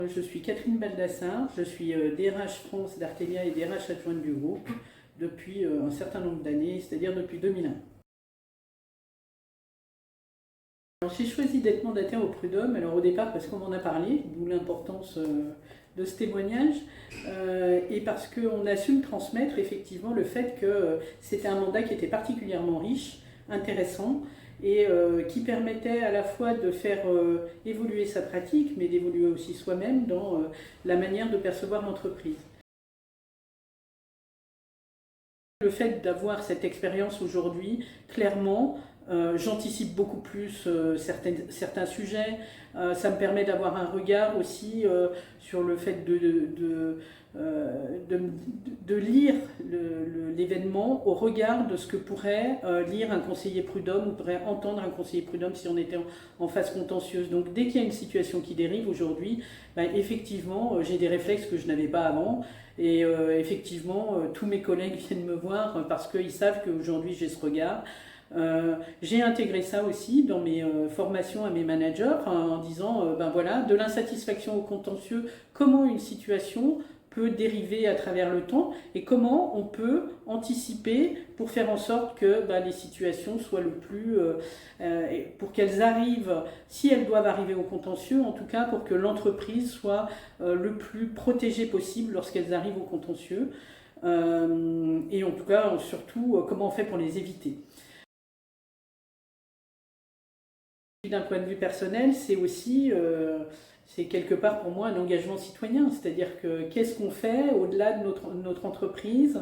Je suis Catherine Baldassar, je suis DRH France d'Artelia et DRH adjointe du groupe depuis un certain nombre d'années, c'est-à-dire depuis 2001. J'ai choisi d'être mandataire au Prud'homme, alors au départ parce qu'on m'en a parlé, d'où l'importance de ce témoignage, et parce qu'on a su me transmettre effectivement le fait que c'était un mandat qui était particulièrement riche, intéressant, et qui permettait à la fois de faire évoluer sa pratique, mais d'évoluer aussi soi-même dans la manière de percevoir l'entreprise. Le fait d'avoir cette expérience aujourd'hui, clairement, j'anticipe beaucoup plus certains sujets. Ça me permet d'avoir un regard aussi sur le fait de lire l'événement au regard de ce que pourrait lire un conseiller prud'homme ou pourrait entendre un conseiller prud'homme si on était en phase contentieuse. Donc dès qu'il y a une situation qui dérive aujourd'hui, ben, effectivement, j'ai des réflexes que je n'avais pas avant. Et effectivement, tous mes collègues viennent me voir parce qu'ils savent qu'aujourd'hui j'ai ce regard. J'ai intégré ça aussi dans mes formations à mes managers en disant, ben voilà, de l'insatisfaction au contentieux, comment une situation peut dériver à travers le temps et comment on peut anticiper pour faire en sorte que les situations soient le plus... pour qu'elles arrivent, si elles doivent arriver au contentieux, en tout cas pour que l'entreprise soit le plus protégée possible lorsqu'elles arrivent au contentieux. Et en tout cas, surtout, comment on fait pour les éviter. D'un point de vue personnel, c'est aussi, c'est quelque part pour moi un engagement citoyen, c'est-à-dire que qu'est-ce qu'on fait au-delà de notre entreprise,